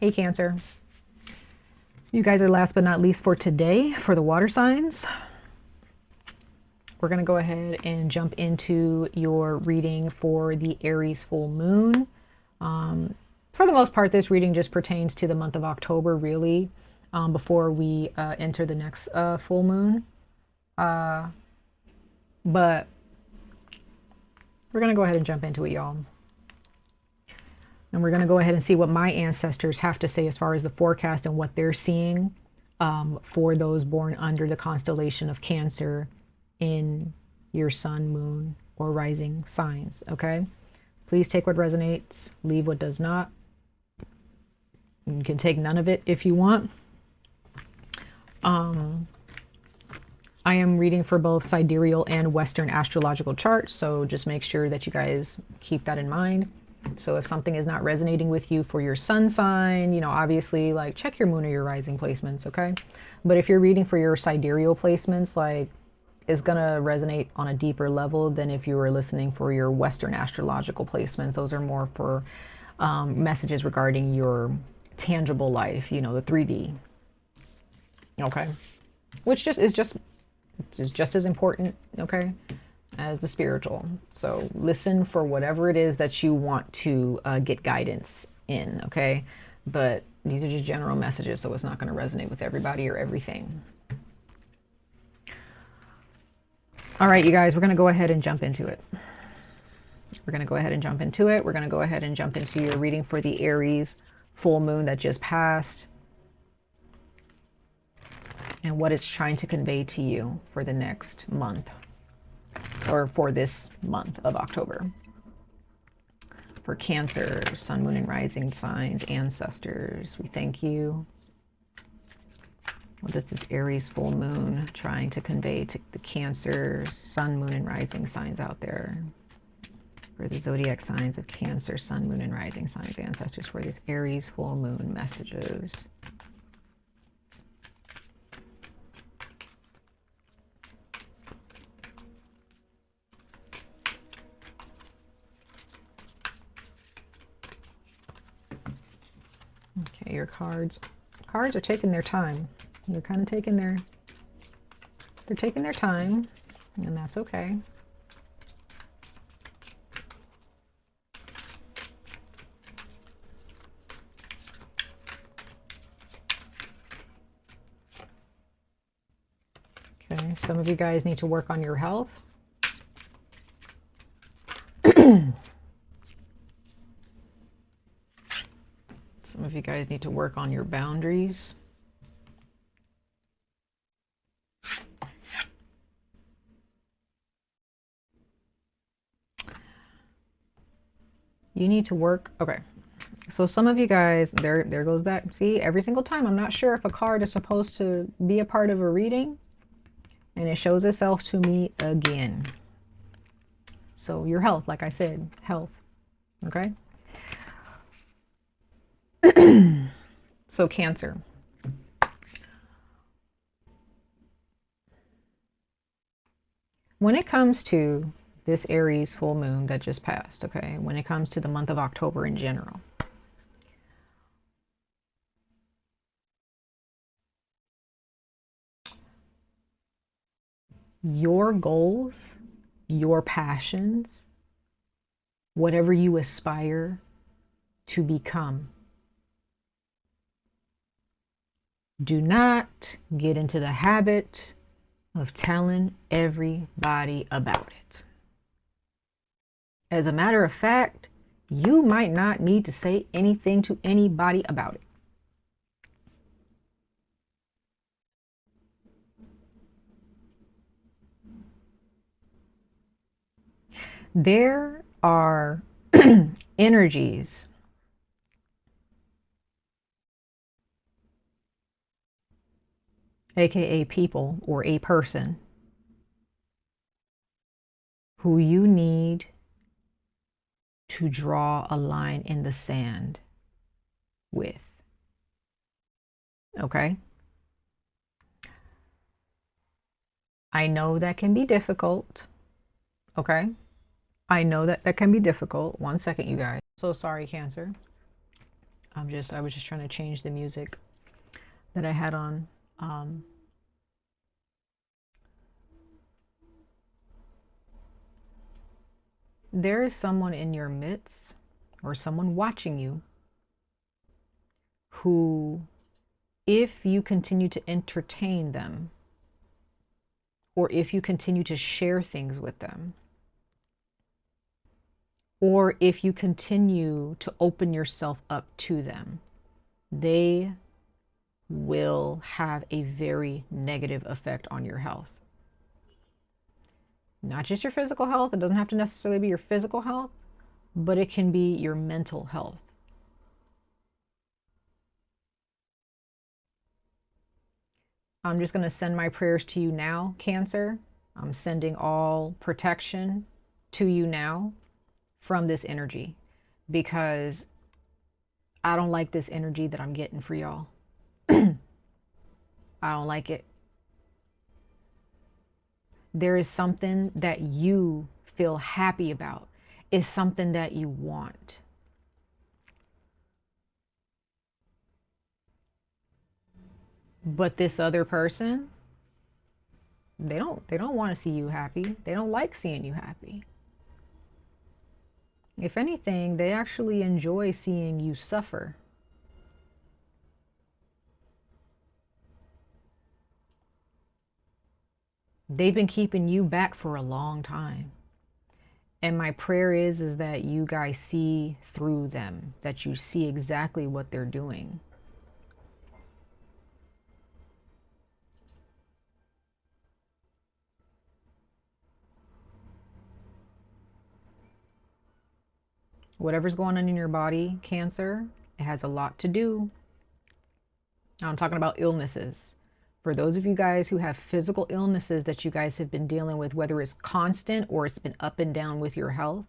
Hey Cancer. You guys are last but not least for today for the water signs. We're going to go ahead and jump into your reading for the Aries full moon. For the most part, this reading just pertains to the month of October, really, before we enter the next full moon. But we're going to go ahead and jump into it, y'all. And we're going to go ahead and see what my ancestors have to say as far as the forecast and what they're seeing for those born under the constellation of Cancer in your sun, moon, or rising signs, okay? Please take what resonates, leave what does not. You can take none of it if you want. I am reading for both sidereal and Western astrological charts, so just make sure that you guys keep that in mind. So if something is not resonating with you for your sun sign, you know, obviously, like, check your moon or your rising placements, okay? But if you're reading for your sidereal placements, like, it's gonna resonate on a deeper level than if you were listening for your Western astrological placements. Those are more for messages regarding your tangible life, you know, the 3D, okay? Which is just as important, okay, as the spiritual. So listen for whatever it is that you want to get guidance in, okay? But these are just general messages, so it's not going to resonate with everybody or everything. All right, you guys, we're going to go ahead and jump into it. We're going to go ahead and jump into it. We're going to go ahead and jump into your reading for the Aries full moon that just passed and what it's trying to convey to you for the next month, or for this month of October. For Cancer, sun, moon, and rising signs, ancestors, we thank you. What is this Aries full moon trying to convey to the Cancer, sun, moon, and rising signs out there? For the zodiac signs of Cancer, sun, moon, and rising signs, ancestors, for this Aries full moon messages. Okay, your cards are taking their time. They're kind of taking their time, and that's okay. Okay, some of you guys need to work on your health. Some of you guys need to work on your boundaries. You need to work. Okay. So some of you guys, there goes that. See, every single time, I'm not sure if a card is supposed to be a part of a reading, and it shows itself to me again. So your health, like I said, health. Okay. So Cancer. When it comes to this Aries full moon that just passed, okay, when it comes to the month of October in general, your goals, your passions, whatever you aspire to become, do not get into the habit of telling everybody about it. As a matter of fact, you might not need to say anything to anybody about it. There are energies aka people or a person who you need to draw a line in the sand with. Okay? I know that can be difficult. Okay? I know that can be difficult. One second, you guys. So sorry, Cancer. I was just trying to change the music that I had on. There is someone in your midst or someone watching you who, if you continue to entertain them, or if you continue to share things with them, or if you continue to open yourself up to them, they will have a very negative effect on your health. Not just your physical health. It doesn't have to necessarily be your physical health, but it can be your mental health. I'm just going to send my prayers to you now, Cancer. I'm sending all protection to you now from this energy, because I don't like this energy that I'm getting for y'all. I don't like it. There is something that you feel happy about. It's something that you want. But this other person, they don't want to see you happy. They don't like seeing you happy. If anything, they actually enjoy seeing you suffer. They've been keeping you back for a long time. And my prayer is that you guys see through them, that you see exactly what they're doing. Whatever's going on in your body, Cancer, it has a lot to do. I'm talking about illnesses. For those of you guys who have physical illnesses that you guys have been dealing with, whether it's constant or it's been up and down with your health,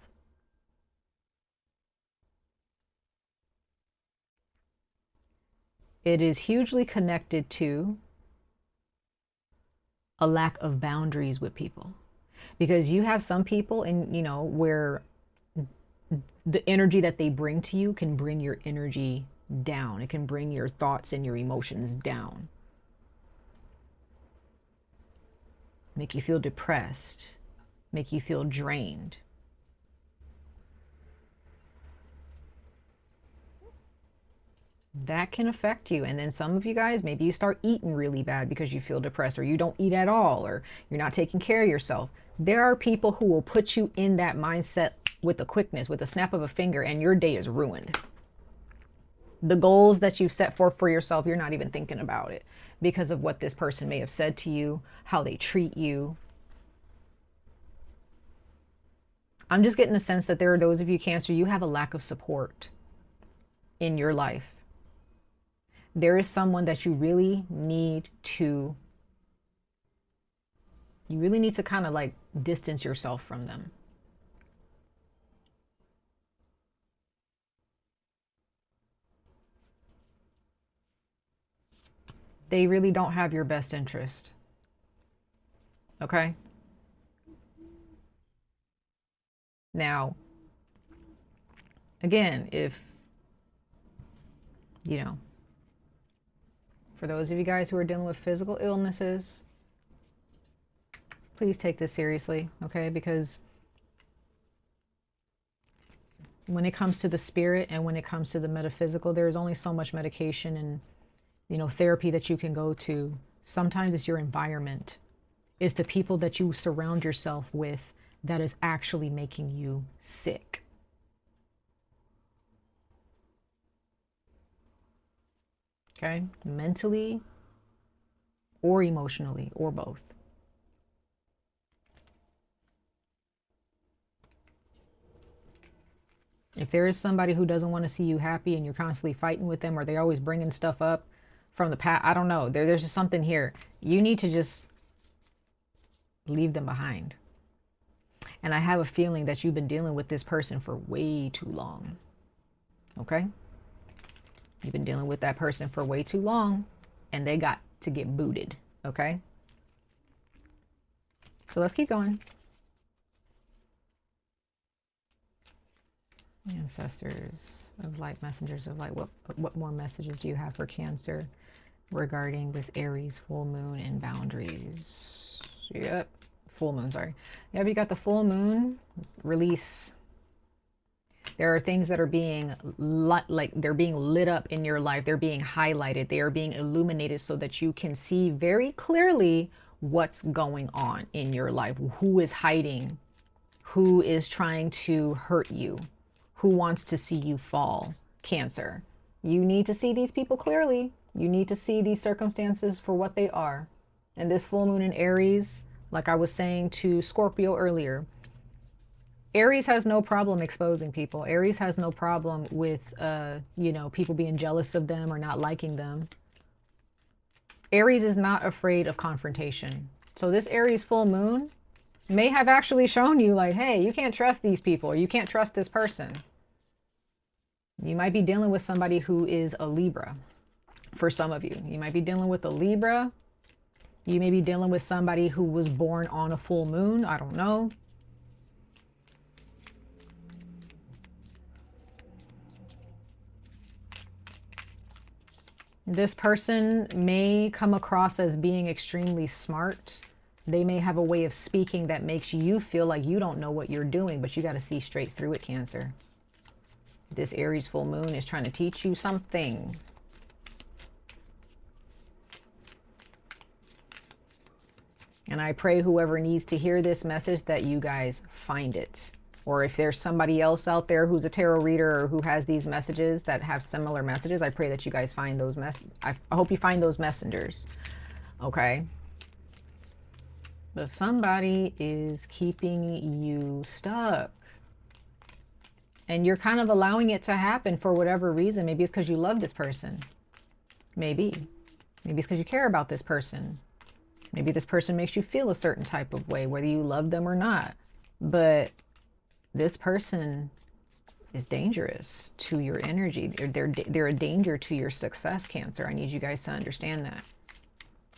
it is hugely connected to a lack of boundaries with people. Because you have some people, and you know, where the energy that they bring to you can bring your energy down. It can bring your thoughts and your emotions down. Make you feel depressed, make you feel drained. That can affect you. And then some of you guys, maybe you start eating really bad because you feel depressed, or you don't eat at all, or you're not taking care of yourself. There are people who will put you in that mindset with a quickness, with a snap of a finger, and your day is ruined. The goals that you set forth for yourself, you're not even thinking about it because of what this person may have said to you, how they treat you. I'm just getting a sense that there are those of you, Cancer, you have a lack of support in your life. There is someone that you really need to kind of like distance yourself from them. They really don't have your best interest. Okay? Now, again, if, you know, for those of you guys who are dealing with physical illnesses, please take this seriously, okay? Because when it comes to the spirit and when it comes to the metaphysical, there's only so much medication and, you know, therapy that you can go to. Sometimes it's your environment. It's the people that you surround yourself with that is actually making you sick. Okay? Mentally or emotionally or both. If there is somebody who doesn't want to see you happy and you're constantly fighting with them, or they're always bringing stuff up from the past, I don't know. There's just something here. You need to just leave them behind. And I have a feeling that you've been dealing with this person for way too long. Okay? You've been dealing with that person for way too long, and they got to get booted. Okay? So let's keep going. Ancestors of light, messengers of light, what more messages do you have for Cancer regarding this Aries full moon and boundaries? Yep, full moon, sorry. Yep, you got the full moon, release. There are things that are being they're being lit up in your life. They're being highlighted. They are being illuminated so that you can see very clearly what's going on in your life. Who is hiding? Who is trying to hurt you? Who wants to see you fall? Cancer. You need to see these people clearly. You need to see these circumstances for what they are. And this full moon in Aries, like I was saying to Scorpio earlier, Aries has no problem exposing people. Aries has no problem with, you know, people being jealous of them or not liking them. Aries is not afraid of confrontation. So this Aries full moon may have actually shown you like, hey, you can't trust these people, or you can't trust this person. You might be dealing with somebody who is a Libra. For some of you, you might be dealing with a Libra. You may be dealing with somebody who was born on a full moon. I don't know. This person may come across as being extremely smart. They may have a way of speaking that makes you feel like you don't know what you're doing, but you got to see straight through it, Cancer. This Aries full moon is trying to teach you something. And I pray whoever needs to hear this message that you guys find it. Or if there's somebody else out there who's a tarot reader or who has these messages that have similar messages, I pray that you guys find those I hope you find those messengers. Okay? But somebody is keeping you stuck. And you're kind of allowing it to happen for whatever reason. Maybe it's because you love this person. Maybe. Maybe it's because you care about this person. Maybe this person makes you feel a certain type of way, whether you love them or not. But this person is dangerous to your energy. They're a danger to your success, Cancer. I need you guys to understand that.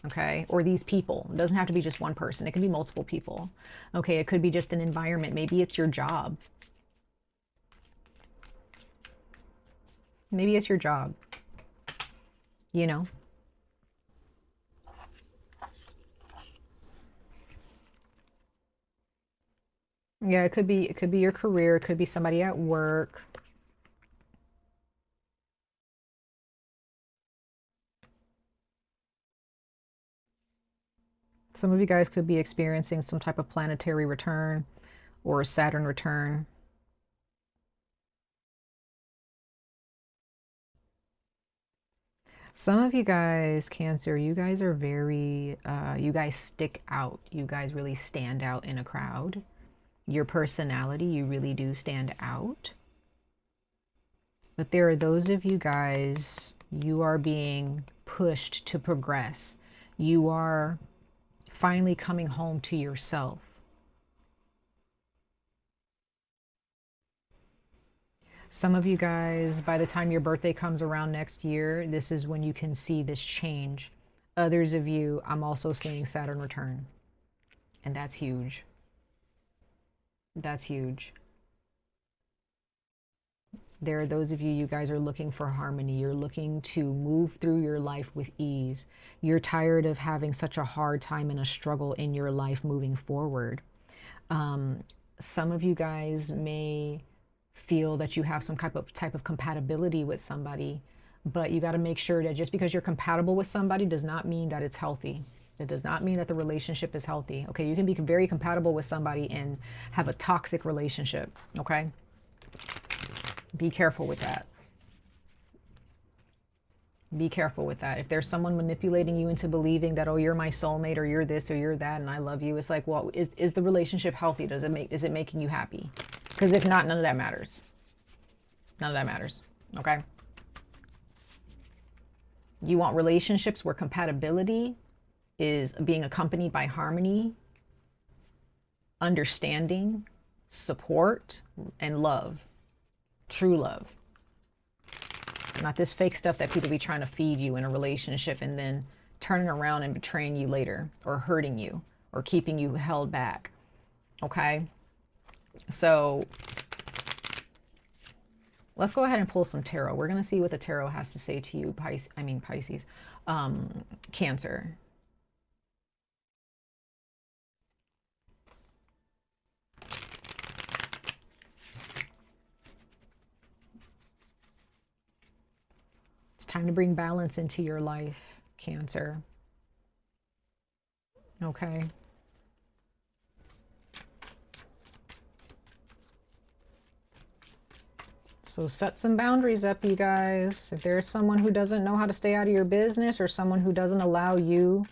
Okay? Or these people. It doesn't have to be just one person. It can be multiple people. Okay, it could be just an environment. Maybe it's your job. Maybe it's your job. You know? Yeah, it could be your career, it could be somebody at work. Some of you guys could be experiencing some type of planetary return or a Saturn return. Some of you guys, Cancer, you guys are very, you guys stick out. You guys really stand out in a crowd. Your personality, you really do stand out. But there are those of you guys, you are being pushed to progress. You are finally coming home to yourself. Some of you guys, by the time your birthday comes around next year, this is when you can see this change. Others of you, I'm also seeing Saturn return. And that's huge. That's huge. There are those of you, you guys are looking for harmony. You're looking to move through your life with ease. You're tired of having such a hard time and a struggle in your life moving forward. Some of you guys may feel that you have some type of compatibility with somebody, but you got to make sure that just because you're compatible with somebody does not mean that it's healthy. It does not mean that the relationship is healthy. Okay, you can be very compatible with somebody and have a toxic relationship. Okay, be careful with that. Be careful with that. If there's someone manipulating you into believing that, oh, you're my soulmate, or you're this, or you're that, and I love you, it's like, well, is the relationship healthy? Is it making you happy? Because if not, none of that matters. None of that matters. Okay. You want relationships where compatibility is being accompanied by harmony, understanding, support, and love. True love. Not this fake stuff that people be trying to feed you in a relationship and then turning around and betraying you later, or hurting you, or keeping you held back. Okay? So Let's go ahead and pull some tarot. We're going to see what the tarot has to say to you, Pisces, Cancer. It's time to bring balance into your life, Cancer. Okay. So set some boundaries up, you guys. If there's someone who doesn't know how to stay out of your business, or someone who doesn't allow you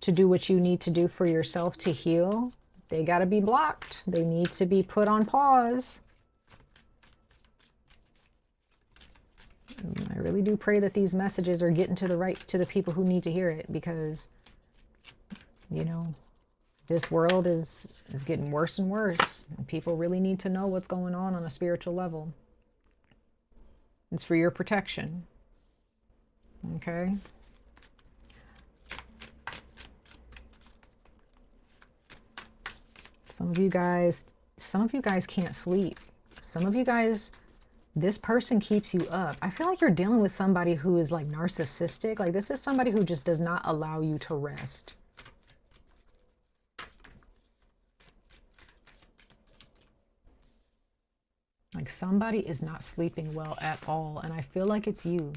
to do what you need to do for yourself to heal, they got to be blocked. They need to be put on pause. And I really do pray that these messages are getting to the people who need to hear it, because, you know, this world is getting worse and worse. And people really need to know what's going on a spiritual level. It's for your protection. Okay? Some of you guys can't sleep. Some of you guys, this person keeps you up. I feel like you're dealing with somebody who is like narcissistic. Like, this is somebody who just does not allow you to rest. Like, somebody is not sleeping well at all. And I feel like it's you,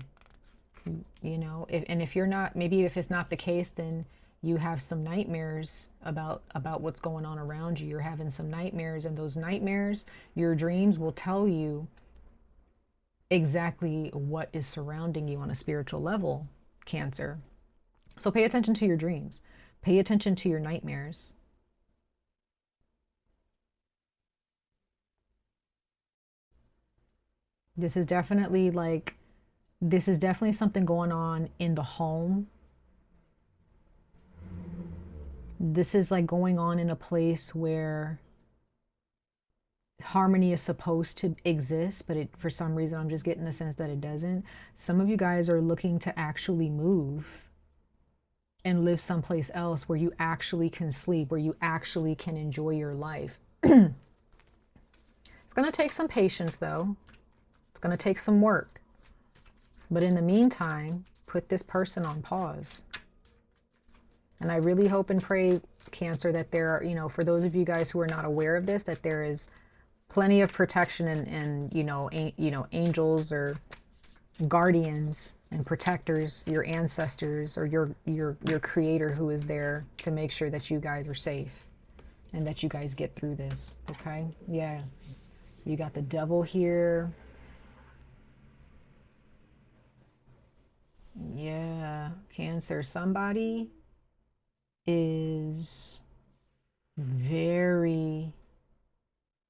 you know, if you're not, maybe if it's not the case, then you have some nightmares about what's going on around you. You're having some nightmares, and those nightmares, your dreams will tell you exactly what is surrounding you on a spiritual level, Cancer. So pay attention to your dreams. Pay attention to your nightmares. This is definitely something going on in the home. This is like going on in a place where harmony is supposed to exist, but for some reason, I'm just getting the sense that it doesn't. Some of you guys are looking to actually move and live someplace else where you actually can sleep, where you actually can enjoy your life. It's going to take some patience, though. It's going to take some work. But in the meantime, put this person on pause. And I really hope and pray, Cancer, that there are, you know, for those of you guys who are not aware of this, that there is plenty of protection and angels or guardians and protectors, your ancestors or your creator, who is there to make sure that you guys are safe and that you guys get through this. Okay? Yeah. You got the Devil here. Yeah, Cancer, somebody is very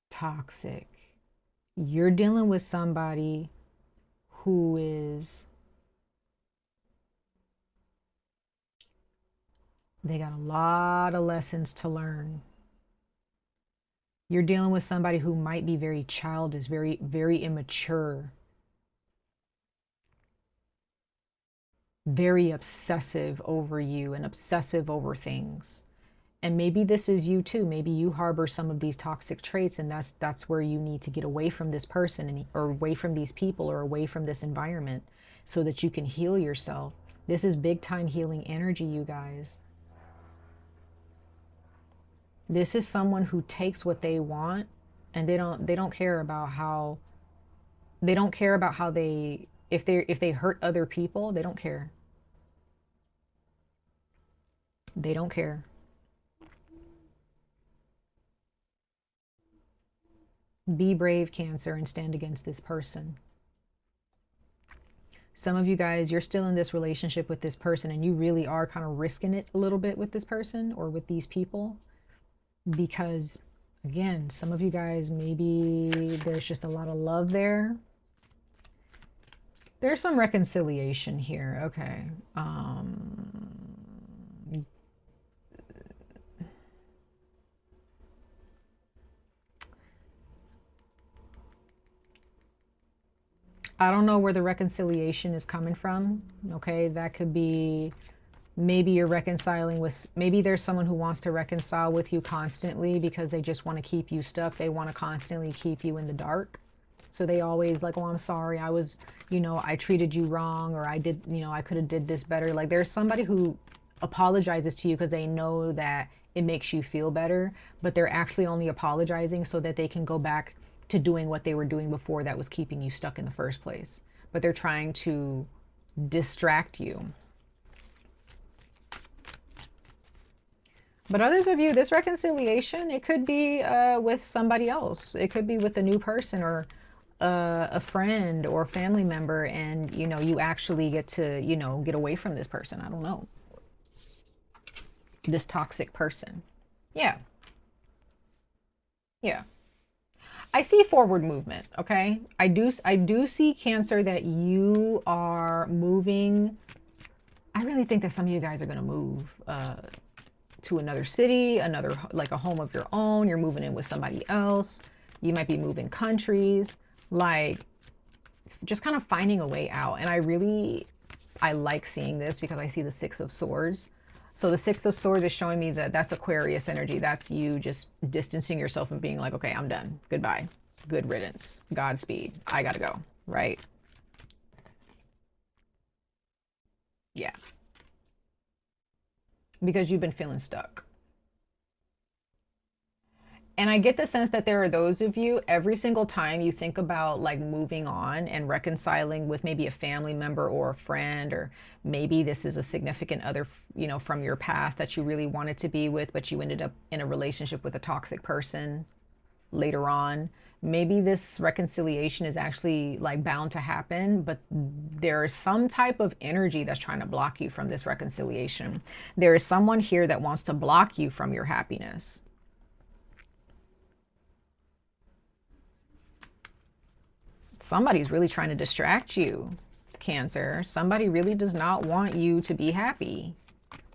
toxic. You're dealing with somebody who is, they got a lot of lessons to learn. You're dealing with somebody who might be very childish, very, very immature, very obsessive over you and obsessive over things. And maybe this is you too. Maybe you harbor some of these toxic traits, and that's where you need to get away from this person or away from these people or away from this environment so that you can heal yourself. This is big time healing energy, you guys. This is someone who takes what they want, and they don't care about how they, if they hurt other people, they don't care. They don't care. Be brave, Cancer, and stand against this person. Some of you guys, you're still in this relationship with this person, and you really are kind of risking it a little bit with this person or with these people, because again, some of you guys, maybe there's just a lot of love there. There's some reconciliation here. Okay. I don't know where the reconciliation is coming from. Okay, that could be, maybe you're reconciling with, maybe there's someone who wants to reconcile with you constantly because they just want to keep you stuck. They want to constantly keep you in the dark. So they always like, oh, I'm sorry, I was, you know, I treated you wrong, or I did, you know, I could have did this better. Like there's somebody who apologizes to you because they know that it makes you feel better, but they're actually only apologizing so that they can go back to doing what they were doing before that was keeping you stuck in the first place. But they're trying to distract you. But others of you, this reconciliation, it could be with somebody else. It could be with a new person, or a friend or family member, and you know, you actually get to, you know, get away from this person. I don't know. This toxic person. Yeah. Yeah. I see forward movement, okay? I do see, Cancer, that you are moving. I really think that some of you guys are going to move to another city, another, like a home of your own. You're moving in with somebody else. You might be moving countries, like just kind of finding a way out. And I like seeing this because I see the Six of Swords. So the Six of Swords is showing me that that's Aquarius energy. That's you just distancing yourself and being like, okay, I'm done. Goodbye. Good riddance. Godspeed. I gotta go. Right? Yeah. Because you've been feeling stuck. And I get the sense that there are those of you, every single time you think about like moving on and reconciling with maybe a family member or a friend, or maybe this is a significant other, you know, from your past that you really wanted to be with, but you ended up in a relationship with a toxic person later on. Maybe this reconciliation is actually like bound to happen, but there is some type of energy that's trying to block you from this reconciliation. There is someone here that wants to block you from your happiness. Somebody's really trying to distract you, Cancer. Somebody really does not want you to be happy.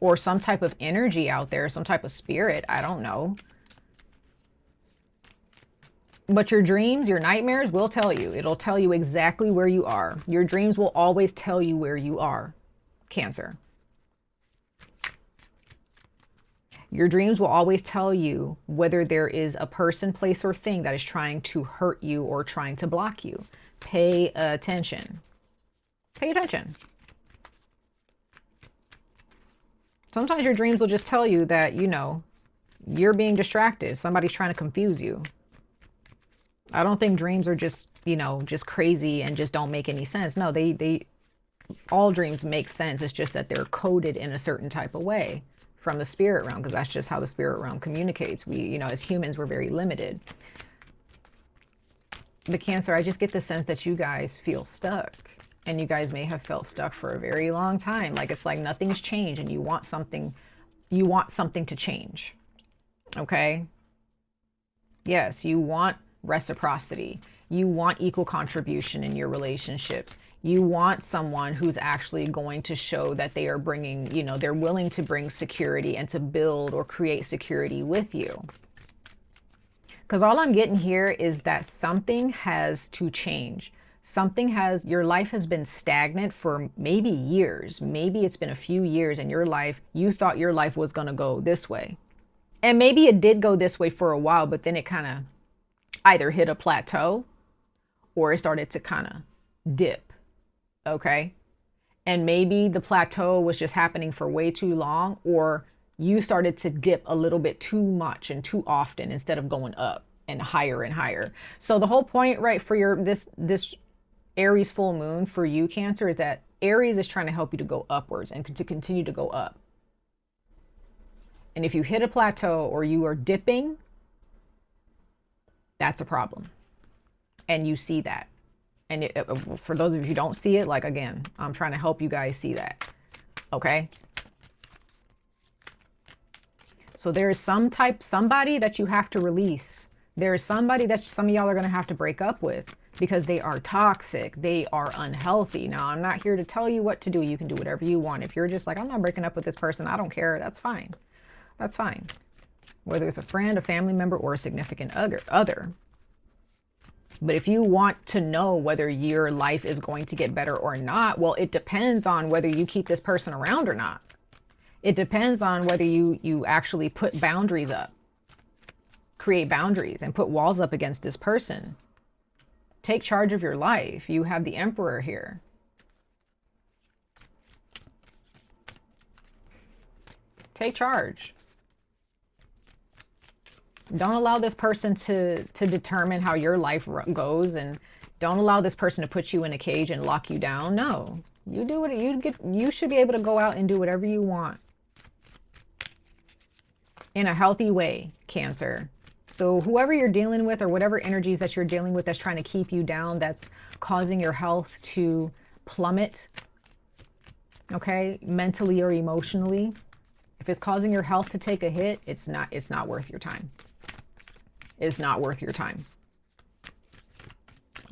Or some type of energy out there, some type of spirit, I don't know. But your dreams, your nightmares will tell you. It'll tell you exactly where you are. Your dreams will always tell you where you are, Cancer. Your dreams will always tell you whether there is a person, place, or thing that is trying to hurt you or trying to block you. Pay attention. Pay attention. Sometimes your dreams will just tell you that, you know, you're being distracted. Somebody's trying to confuse you. I don't think dreams are just, you know, just crazy and just don't make any sense. No, all dreams make sense. It's just that they're coded in a certain type of way from the spirit realm, because that's just how the spirit realm communicates. We, you know, as humans, we're very limited. The Cancer, I just get the sense that you guys feel stuck, and you guys may have felt stuck for a very long time. Like it's like nothing's changed, and you want something to change. Okay? Yes, you want reciprocity. You want equal contribution in your relationships. You want someone who's actually going to show that they are bringing, you know, they're willing to bring security and to build or create security with you. Because all I'm getting here is that something has to change. Your life has been stagnant for maybe years. Maybe it's been a few years in your life. You thought your life was going to go this way. And maybe it did go this way for a while, but then it kind of either hit a plateau or it started to kind of dip. Okay. And maybe the plateau was just happening for way too long, or you started to dip a little bit too much and too often instead of going up and higher and higher. So the whole point, right, for this Aries full moon for you, Cancer, is that Aries is trying to help you to go upwards and to continue to go up. And if you hit a plateau or you are dipping, that's a problem. And you see that. And for those of you who don't see it, like, again, I'm trying to help you guys see that. Okay. So there is somebody that you have to release. There is somebody that some of y'all are going to have to break up with because they are toxic. They are unhealthy. Now, I'm not here to tell you what to do. You can do whatever you want. If you're just like, I'm not breaking up with this person, I don't care. That's fine. That's fine. Whether it's a friend, a family member, or a significant other. But if you want to know whether your life is going to get better or not, well, it depends on whether you keep this person around or not. It depends on whether you actually put boundaries up, create boundaries and put walls up against this person Take charge of your life. You have the Emperor here. Take charge. Don't allow this person to determine how your life goes, and don't allow this person to put you in a cage and lock you down. No, you do what you should be able to go out and do whatever you want in a healthy way, Cancer. So whoever you're dealing with, or whatever energies that you're dealing with that's trying to keep you down, that's causing your health to plummet, okay, mentally or emotionally, if it's causing your health to take a hit, it's not worth your time. It's not worth your time.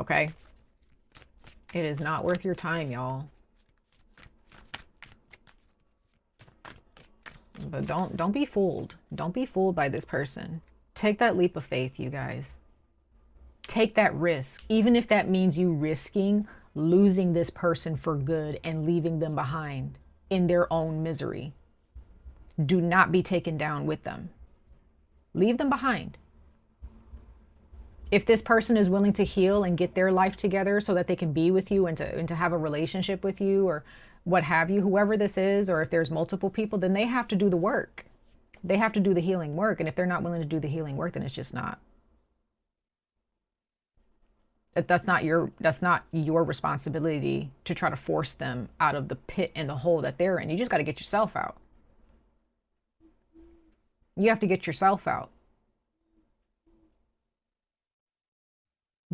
Okay? It is not worth your time, y'all. But don't be fooled. Don't be fooled by this person. Take that leap of faith, you guys. Take that risk, even if that means you risking losing this person for good and leaving them behind in their own misery. Do not be taken down with them. Leave them behind. If this person is willing to heal and get their life together so that they can be with you and to have a relationship with you, or what have you, whoever this is, or if there's multiple people, then they have to do the work. They have to do the healing work. And if they're not willing to do the healing work, then it's just not. That's not your responsibility to try to force them out of the pit and the hole that they're in. You just got to get yourself out. You have to get yourself out.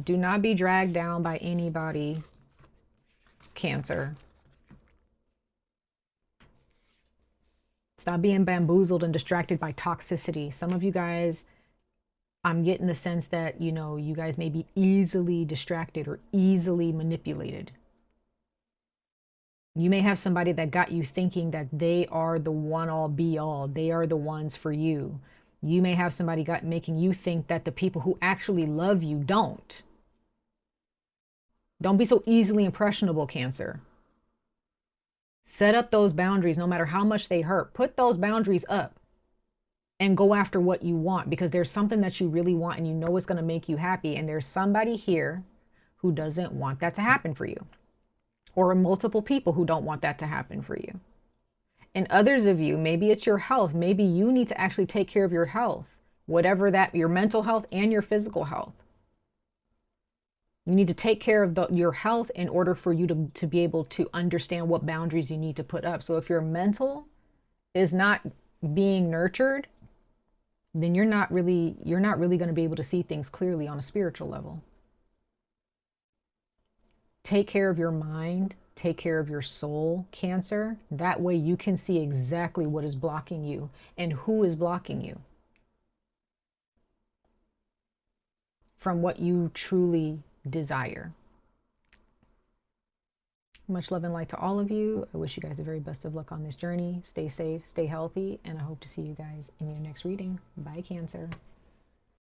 Do not be dragged down by anybody, Cancer. Stop being bamboozled and distracted by toxicity. Some of you guys, I'm getting the sense that, you know, you guys may be easily distracted or easily manipulated. You may have somebody that got you thinking that they are the one all be all. They are the ones for you. You may have somebody making you think that the people who actually love you don't. Don't be so easily impressionable, Cancer. Set up those boundaries no matter how much they hurt. Put those boundaries up and go after what you want, because there's something that you really want and you know it's going to make you happy. And there's somebody here who doesn't want that to happen for you, or multiple people who don't want that to happen for you. And others of you, maybe it's your health. Maybe you need to actually take care of your health, whatever that, your mental health and your physical health. You need to take care of your health in order for you to be able to understand what boundaries you need to put up. So if your mental is not being nurtured, then you're not really going to be able to see things clearly on a spiritual level. Take care of your mind, take care of your soul, Cancer. That way you can see exactly what is blocking you and who is blocking you from what you truly desire. Much love and light to all of you. I wish you guys the very best of luck on this journey. Stay safe, stay healthy, and I hope to see you guys in your next reading. Bye, Cancer.